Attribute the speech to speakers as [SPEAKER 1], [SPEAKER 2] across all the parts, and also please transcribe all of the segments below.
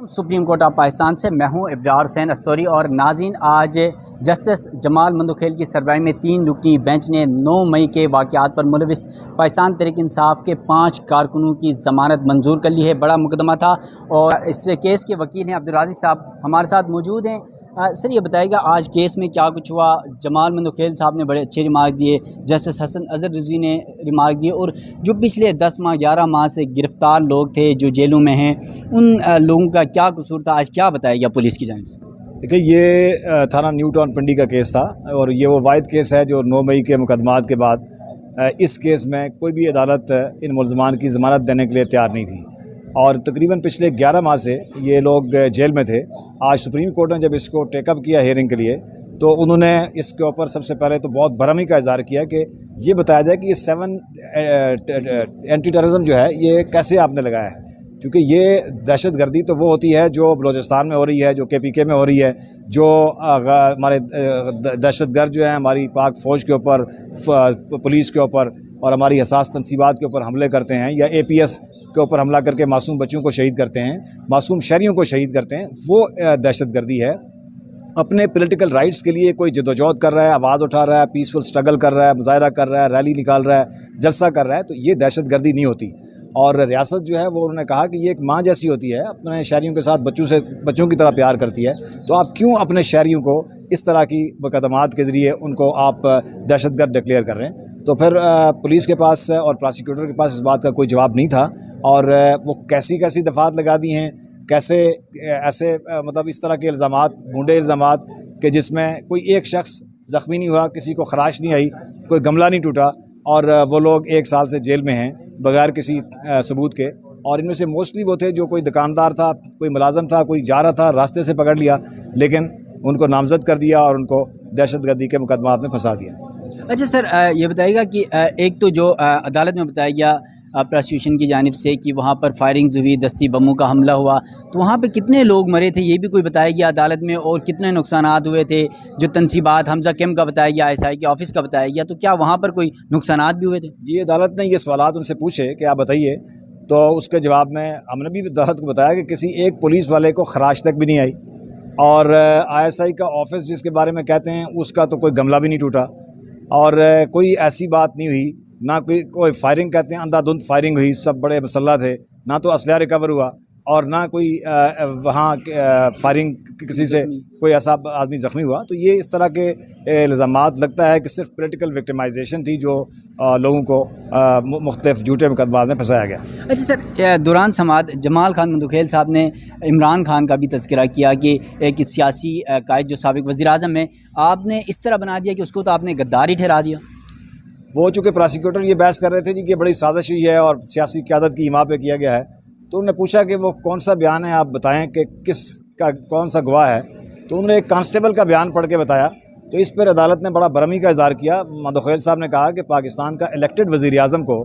[SPEAKER 1] Supreme court of Pakistan से मैं हूं इब्रार हुसैन अस्तोरी और नाज़रीन, आज जस्टिस जमाल मंदोखेल की सरबराही में 3 रुकनी बेंच ने 9 मई के वाक़यात पर मुलविस पाकिस्तान तहरीक इंसाफ के 5 कारकुनों की ज़मानत मंजूर कर ली है। बड़ा मुकदमा था और इस केस के वकील हैं अब्दुल राज़िक साहब हमारे साथ मौजूद हैं। सर, ये बताइएगा आज केस में क्या कुछ हुआ। जमाल मंदोखेल साहब ने बड़े अच्छे रिमार्क दिए, जस्टिस हसन अजहर रिजवी ने रिमार्क दिए, और जो पिछले 10 माह 11 माह से गिरफ़्तार लोग थे जो जेलों में हैं, उन लोगों का क्या कसूर था, आज क्या बताया गया पुलिस की जानिब से?
[SPEAKER 2] देखिए, ये थाना न्यू टाउन पिंडी का केस था और ये वो वाहिद केस है जो 9 मई के मुकदमात के बाद इस केस में कोई भी अदालत इन मुल्ज़मान की ज़मानत देने के लिए तैयार नहीं थी और तकरीबन पिछले 11 माह से ये लोग जेल में थे। आज सुप्रीम कोर्ट ने जब इसको टेकअप किया हियरिंग के लिए, तो उन्होंने इसके ऊपर सबसे पहले तो बहुत भरमी का इज़हार किया कि ये बताया जाए कि ये 7 एंटी टेररिज्म जो है ये कैसे आपने लगाया है, क्योंकि ये दहशत गर्दी तो वो होती है जो बलूचिस्तान में हो रही है, जो KPK में हो रही है, जो हमारे दहशत गर्द जो है हमारी पाक फ़ौज के ऊपर, पुलिस के ऊपर और हमारी हसास तनसीबात के ऊपर हमले करते हैं, या APS के ऊपर हमला करके मासूम बच्चों को शहीद करते हैं, मासूम शहरियों को शहीद करते हैं, वो दहशत गर्दी है। अपने पॉलिटिकल राइट्स के लिए कोई जदोजहद कर रहा है, आवाज़ उठा रहा है, पीसफुल स्ट्रगल कर रहा है, मुजाहरा कर रहा है, रैली निकाल रहा है, जलसा कर रहा है, तो ये दहशत गर्दी नहीं होती। और रियासत जो है वो उन्होंने कहा कि ये एक माँ जैसी होती है, अपने शहरियों के साथ बच्चों की तरह प्यार करती है, तो आप क्यों अपने शहरियों को इस तरह की मुकदमात के ज़रिए उनको आप दहशतगर्द डिक्लेयर कर रहे हैं। तो फिर पुलिस के पास और प्रोसिक्यूटर के पास इस बात का कोई जवाब नहीं था और वो कैसी कैसी दफ़ात लगा दी हैं, कैसे ऐसे मतलब इस तरह के इल्ज़ामात, भूंडे इल्ज़ामात कि जिसमें कोई एक शख्स ज़ख्मी नहीं हुआ, किसी को खराश नहीं आई, कोई गमला नहीं टूटा और वो लोग 1 साल से जेल में हैं बगैर किसी सबूत के। और इनमें से मोस्टली वो थे जो कोई दुकानदार था, कोई मुलाजम था, कोई जा रहा था, रास्ते से पकड़ लिया, लेकिन उनको नामजद कर दिया और उनको दहशतगर्दी के मुकदमात में फंसा दिया।
[SPEAKER 1] अच्छा सर, ये बताइएगा कि एक तो जो अदालत में बताया गया प्रोसिक्यूशन की जानिब से कि वहाँ पर फायरिंग्स हुई, दस्ती बमों का हमला हुआ, तो वहाँ पे कितने लोग मरे थे ये भी कोई बताया गया अदालत में, और कितने नुकसानात हुए थे? जो तनसीबात हमजा कैम्प का बताया गया, ISI के ऑफिस का बताया गया, तो क्या वहाँ पर कोई नुकसानात भी हुए थे?
[SPEAKER 2] ये अदालत ने ये सवालात उनसे पूछे कि आप बताइए, तो उसके जवाब में हमने भी अदालत को बताया कि किसी एक पुलिस वाले को खराश तक भी नहीं आई और ISI का ऑफिस जिसके बारे में कहते हैं उसका तो कोई गमला भी नहीं टूटा और कोई ऐसी बात नहीं हुई, ना कोई फायरिंग कहते हैं अंधाधुंध फायरिंग हुई, सब बड़े मुसल्लह थे, ना तो असलहा रिकवर हुआ और ना कोई वहाँ फायरिंग किसी से कोई ऐसा आदमी ज़ख्मी हुआ। तो ये इस तरह के इल्ज़ामात लगता है कि सिर्फ पॉलिटिकल विक्टिमाइजेशन थी जो लोगों को मुख्तलिफ झूठे मुकदमात में फंसाया गया।
[SPEAKER 1] अच्छा सर, दौरान समात जमाल खान मंदोखेल साहब ने इमरान खान का भी तज़किरा किया कि एक सियासी कायद जो साबिक़ वज़ीर-ए-आज़म है, आपने इस तरह बना दिया कि उसको तो आपने गद्दार ही ठहरा दिया।
[SPEAKER 2] वो चूँकि प्रोसिक्यूटर ये बहस कर रहे थे जी कि बड़ी साजिश हुई है और सियासी क़यादत की हिमा पे किया गया है, तो उन्होंने पूछा कि वो कौन सा बयान है, आप बताएं कि किसका कौन सा गवाह है। तो उन्होंने एक कांस्टेबल का बयान पढ़ के बताया। तो इस पर अदालत ने बड़ा बरहमी का इज़हार किया। मंदोखेल साहब ने कहा कि पाकिस्तान का इलेक्टेड वज़ीर-ए-आज़म को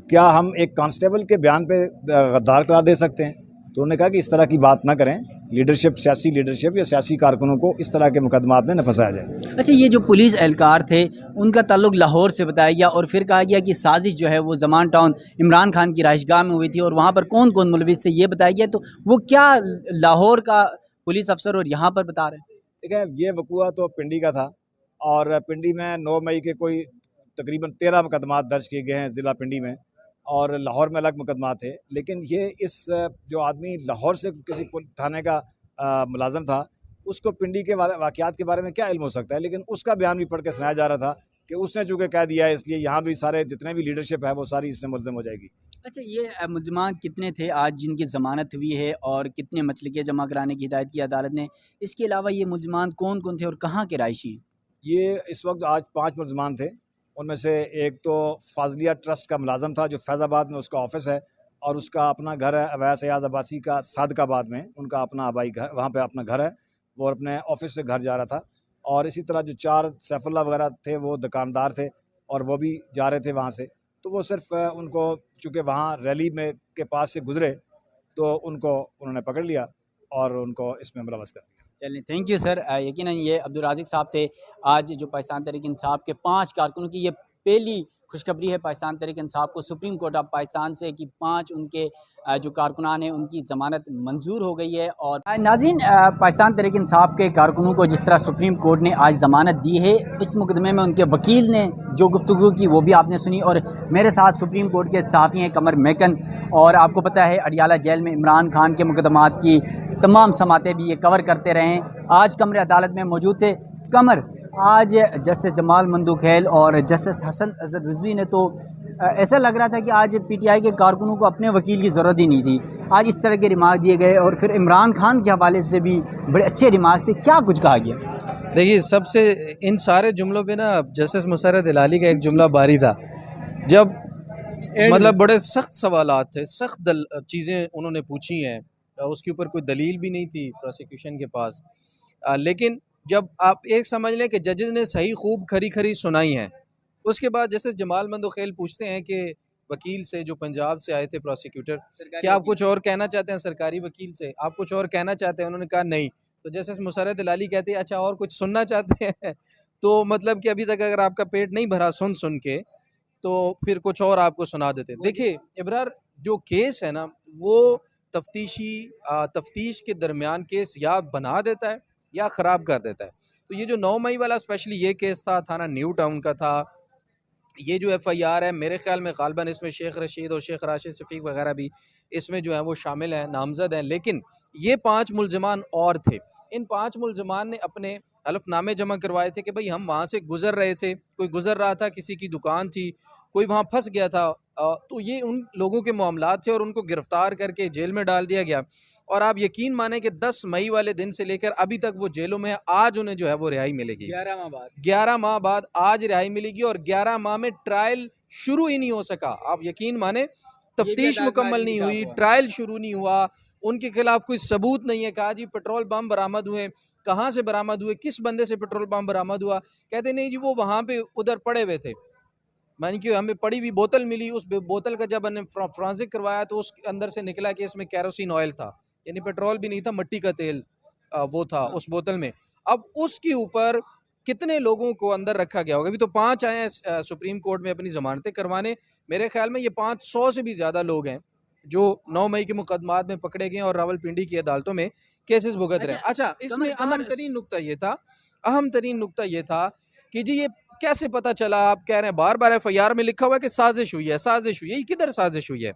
[SPEAKER 2] क्या हम एक कांस्टेबल के बयान पे गद्दार करार दे सकते हैं? तो उन्होंने कहा कि इस तरह की बात ना करें, लीडरशिप, सियासी लीडरशिप या सियासी कारकुनों को इस तरह के मुकदमात में न फंसाया जाए।
[SPEAKER 1] अच्छा, ये जो पुलिस एहलकार थे उनका ताल्लुक लाहौर से बताया गया और फिर कहा गया कि साजिश जो है वो ज़मान टाउन इमरान खान की रहायशगाह में हुई थी और वहाँ पर कौन कौन मुलविस थे ये बताया गया, तो वो क्या लाहौर का पुलिस अफसर और यहाँ पर बता रहे हैं?
[SPEAKER 2] देखिए, ये वक़ूआ तो पिंडी का था और पिंडी में 9 मई के कोई तकरीबन 13 मुकदमात दर्ज किए गए हैं ज़िला पिंडी में और लाहौर में अलग मुकदमा थे। लेकिन ये इस जो आदमी लाहौर से किसी थाने का मुलाजम था, उसको पिंडी के वाक़यात के बारे में क्या इल्म हो सकता है? लेकिन उसका बयान भी पढ़ के सुनाया जा रहा था कि उसने चूँकि कह दिया है, इसलिए यहाँ भी सारे जितने भी लीडरशिप है वो सारी इसमें मुलज़म हो जाएगी।
[SPEAKER 1] अच्छा, ये मुल्ज़मान कितने थे आज जिनकी ज़मानत हुई है और कितने मचलकियाँ जमा कराने की हिदायत की अदालत ने? इसके अलावा ये मुल्ज़मान कौन कौन थे और कहाँ के रहायशी हैं?
[SPEAKER 2] ये इस वक्त आज 5 मुल्ज़मान थे। उनमें से एक तो फाज़लिया ट्रस्ट का मुलाज़म था जो फैज़ाबाद में उसका ऑफिस है और उसका अपना घर है। अवैस अयाज़ अब्बासी का सादकाबाद में उनका अपना आबाई घर, वहाँ पे अपना घर है। वो अपने ऑफिस से घर जा रहा था और इसी तरह जो 4 सैफुल्लाह वगैरह थे वो दुकानदार थे और वो भी जा रहे थे वहाँ से। तो वो सिर्फ उनको चूँकि वहाँ रैली में के पास से गुजरे तो उनको उन्होंने पकड़ लिया और उनको इसमें मुलव्वस कर दिया।
[SPEAKER 1] चलिए, थैंक यू सर। यकीनन ये अब्दुल राज़िक साहब थे आज जो पाकिस्तान तहरीक इंसाफ के 5 कारकुनों की ये पहली खुशखबरी है पाकिस्तान तहरीक इंसाफ को सुप्रीम कोर्ट ऑफ पाकिस्तान से कि 5 उनके जो कारकुनान हैं उनकी ज़मानत मंजूर हो गई है। और नाज़रीन, पाकिस्तान तहरीक इंसाफ के कारकुनों को जिस तरह सुप्रीम कोर्ट ने आज ज़मानत दी है, इस मुकदमे में उनके वकील ने जो गुफ्तगू की वो भी आपने सुनी। और मेरे साथ सुप्रीम कोर्ट के सहाफ़ी हैं कमर मेकन, और आपको पता है अडियाला जेल में इमरान खान के मुकदमात की तमाम समातें भी ये कवर करते रहे हैं। आज कमरे अदालत में मौजूद थे। कमर, आज जस्टिस जमाल मंदुखेल और जस्टिस हसन अजहर रिजवी ने तो ऐसा लग रहा था कि आज पीटीआई के कारकुनों को अपने वकील की ज़रूरत ही नहीं थी। आज इस तरह के रिमार्क दिए गए और फिर इमरान खान के हवाले से भी बड़े अच्छे रिमार्क से क्या कुछ कहा गया।
[SPEAKER 3] देखिए, सबसे इन सारे जुमलों पे ना जस्टिस मुसर्रत इलाली का एक जुमला बारी था, जब मतलब बड़े सख्त सवालात थे, सख्त चीज़ें उन्होंने पूछी हैं, उसके ऊपर कोई दलील भी नहीं थी प्रोसिक्यूशन के पास। लेकिन जब आप एक समझ लें कि जजेस ने सही खूब खरी खरी सुनाई हैं, उसके बाद जस्टिस जमाल मंदुखेल पूछते हैं कि वकील से जो पंजाब से आए थे प्रोसिक्यूटर, क्या आप कुछ और कहना चाहते हैं? सरकारी वकील से आप कुछ और कहना चाहते हैं? उन्होंने कहा नहीं। तो जस्टिस मुसर्रत इलाली कहते हैं अच्छा और कुछ सुनना चाहते हैं? तो मतलब कि अभी तक अगर आपका पेट नहीं भरा सुन सुन के, तो फिर कुछ और आपको सुना देते। देखिए इब्रार, जो केस है ना वो तफ्तीश के दरमियान केस या बना देता है या ख़राब कर देता है। तो ये जो 9 मई वाला स्पेशली ये केस था, थाना न्यू टाउन का था। ये जो एफआईआर है मेरे ख्याल में गालबन इसमें शेख रशीद और शेख राशिद शफीक वगैरह भी इसमें जो है वो शामिल हैं, नामजद हैं। लेकिन ये 5 मुलजमान और थे। इन 5 मुलजमान ने अपने हलफनामे जमा करवाए थे कि भाई हम वहाँ से गुजर रहे थे, कोई गुजर रहा था, किसी की दुकान थी, कोई वहाँ फंस गया था। तो ये उन लोगों के मामलात थे और उनको गिरफ्तार करके जेल में डाल दिया गया। और आप यकीन माने कि 10 मई वाले दिन से लेकर अभी तक वो जेलों में, आज उन्हें जो है वो रिहाई मिलेगी। 11 माह बाद आज रिहाई मिलेगी और 11 माह में ट्रायल शुरू ही नहीं हो सका। आप यकीन माने, तफ्तीश मुकम्मल नहीं हुई, ट्रायल शुरू नहीं हुआ, उनके खिलाफ कोई सबूत नहीं है। कहा जी पेट्रोल बम बरामद हुए, कहाँ से बरामद हुए, किस बंदे से पेट्रोल बम बरामद हुआ? कहते नहीं जी वो वहाँ पे उधर पड़े हुए थे, मान कि हमें पड़ी हुई बोतल मिली, उस बोतल का जब हमने फ्रांसिक करवाया तो उस अंदर से निकला कि इसमें कैरोसिन ऑयल था, यानी पेट्रोल भी नहीं था, मिट्टी का तेल वो था उस बोतल में। अब उसके ऊपर कितने लोगों को अंदर रखा गया होगा? अभी तो 5 आए हैं सुप्रीम कोर्ट में अपनी जमानतें करवाने। मेरे ख्याल में ये 500 से भी ज़्यादा लोग हैं जो 9 मई के मुकदमात में पकड़े गए और रावलपिंडी की अदालतों में केसेस भुगत रहे हैं। अच्छा, इसमें अहम तरीन नुक्ता ये था कि जी ये कैसे पता चला? आप कह रहे हैं बार बार एफआईआर में लिखा हुआ है कि साजिश हुई है, साजिश हुई है। ये किधर साजिश हुई है?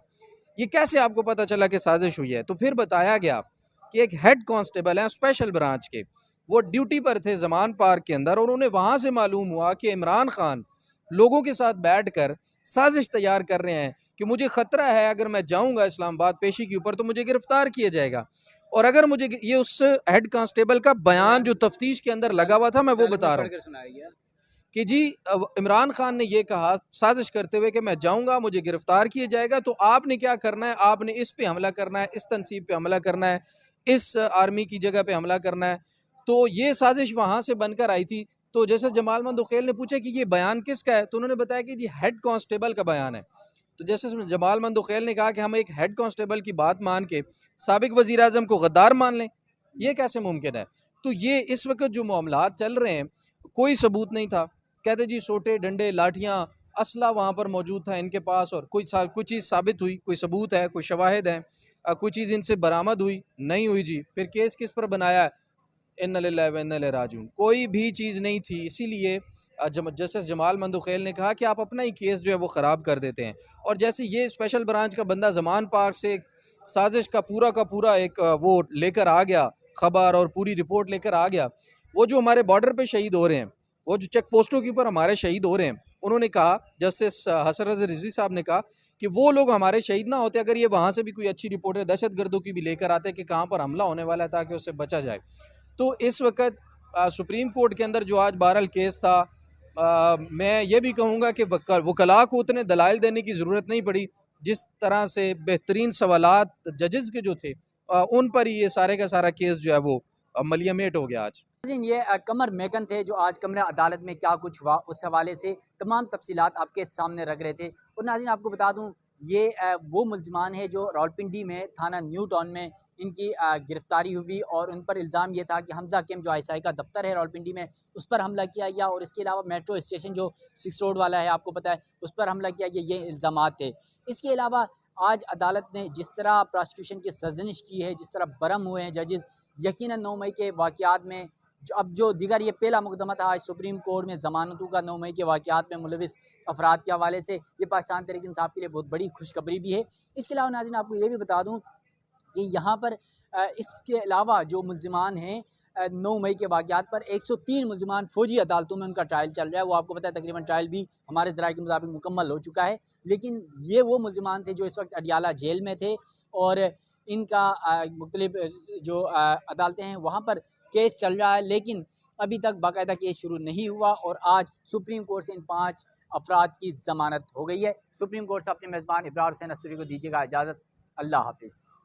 [SPEAKER 3] ये कैसे आपको पता चला कि साजिश हुई है? तो फिर बताया गया कि एक हेड कांस्टेबल हैं स्पेशल ब्रांच के, वो ड्यूटी पर थे जमान पार्क के अंदर, और उन्हें वहाँ से मालूम हुआ कि इमरान खान लोगों के साथ बैठकर साजिश तैयार कर रहे हैं कि मुझे ख़तरा है, अगर मैं जाऊँगा इस्लामाबाद पेशी के ऊपर तो मुझे गिरफ्तार किया जाएगा। और अगर मुझे ये उस हेड कांस्टेबल का बयान जो तफ्तीश के अंदर लगा हुआ था, मैं वो बता रहा हूँ कि जी इमरान खान ने ये कहा साजिश करते हुए कि मैं जाऊंगा, मुझे गिरफ्तार किया जाएगा, तो आपने क्या करना है? आपने इस पे हमला करना है, इस तनसीब पे हमला करना है, इस आर्मी की जगह पे हमला करना है। तो ये साजिश वहाँ से बनकर आई थी। तो जैसे जमाल मंदुखेल ने पूछा कि ये बयान किसका है, तो उन्होंने बताया कि जी हेड कांस्टेबल का बयान है। तो जैसे जमाल मंदुखेल ने कहा कि हम एक हेड कांस्टेबल की बात मान के साबिक वज़ीर आज़म को गद्दार मान लें, ये कैसे मुमकिन है? तो ये इस वक्त जो मामलात चल रहे हैं, कोई सबूत नहीं था। कहते जी सोटे डंडे लाठियाँ असला वहाँ पर मौजूद था इनके पास, और कोई चीज़ साबित हुई, कोई सबूत है, कोई शवाहिद है, कोई चीज़ इनसे बरामद हुई नहीं हुई जी। फिर केस किस पर बनाया है? इन्ना लिल्लाहि व इन्ना इलैहि राजिऊन। कोई भी चीज़ नहीं थी। इसीलिए जस्टिस जमाल मंदुखेल ने कहा कि आप अपना ही केस जो है वो ख़राब कर देते हैं। और जैसे ये स्पेशल ब्रांच का बंदा जमान पार्क से साजिश का पूरा एक वो लेकर आ गया, खबर और पूरी रिपोर्ट लेकर आ गया। वो जो हमारे बॉर्डर पे शहीद हो रहे हैं, वो जो चेक पोस्टों के ऊपर हमारे शहीद हो रहे हैं, उन्होंने कहा, जस्टिस हसन अजहर रिजवी साहब ने कहा कि वो लोग हमारे शहीद ना होते अगर ये वहाँ से भी कोई अच्छी रिपोर्ट है दहशतगर्दों की भी लेकर आते कि कहाँ पर हमला होने वाला है, ताकि उससे बचा जाए। तो इस वक्त सुप्रीम कोर्ट के अंदर जो आज बहरहाल केस था, मैं ये भी कहूँगा कि वकला को उतने दलाइल देने की ज़रूरत नहीं पड़ी। जिस तरह से बेहतरीन सवालात जजेस के जो थे उन पर ही ये सारे का सारा केस जो है वो मलियामेट हो गया आज।
[SPEAKER 1] ये कमर मेकन थे जो आज कमरे अदालत में क्या कुछ हुआ उस हवाले से तमाम तफसीलात आपके सामने रख रहे थे। और नाज़रीन आपको बता दूं, ये वो मुलजमान है जो रावलपिंडी में थाना न्यू टाउन में इनकी गिरफ्तारी हुई और उन पर इल्ज़ाम ये था कि हमज़ा कैम्प जो ISI का दफ्तर है रावलपिंडी में, उस पर हमला किया गया और इसके अलावा मेट्रो स्टेशन जो 6 रोड वाला है आपको पता है, उस पर हमला किया गया, ये इल्ज़ामात थे। इसके अलावा आज अदालत ने जिस तरह प्रोसिक्यूशन की सरजनिश की है, जिस तरह बरम हुए हैं जजेस, यकीनन 9 मई के वाक़यात में अब जो दीगर ये पहला मुकदमा था आज सुप्रीम कोर्ट में ज़मानतों का 9 मई के वाक़यात में मुलविस अफराद के हवाले से, ये पाकिस्तान तहरीक-ए-इंसाफ के लिए बहुत बड़ी खुशखबरी भी है। इसके अलावा नाज़रीन आपको ये भी बता दूँ कि यहाँ पर इसके अलावा जो मुल्ज़िमान हैं 9 मई के वाक़यात पर 103 मुल्ज़िमान फ़ौजी अदालतों में उनका ट्रायल चल रहा है। वो आपको पता है तकरीबन ट्रायल भी हमारे ज़राए के मुताबिक मुकम्मल हो चुका है। लेकिन ये वो मुल्ज़िमान थे जो इस वक्त अडियाला जेल में थे और इनका मुख्तलिफ जो अदालतें हैं वहाँ पर केस चल रहा है, लेकिन अभी तक बाकायदा केस शुरू नहीं हुआ और आज सुप्रीम कोर्ट से इन 5 अफराद की ज़मानत हो गई है। सुप्रीम कोर्ट से अपने मेज़बान इब्रार हुसैन अस्तूरी को दीजिएगा इजाज़त। अल्लाह हाफ़िज़।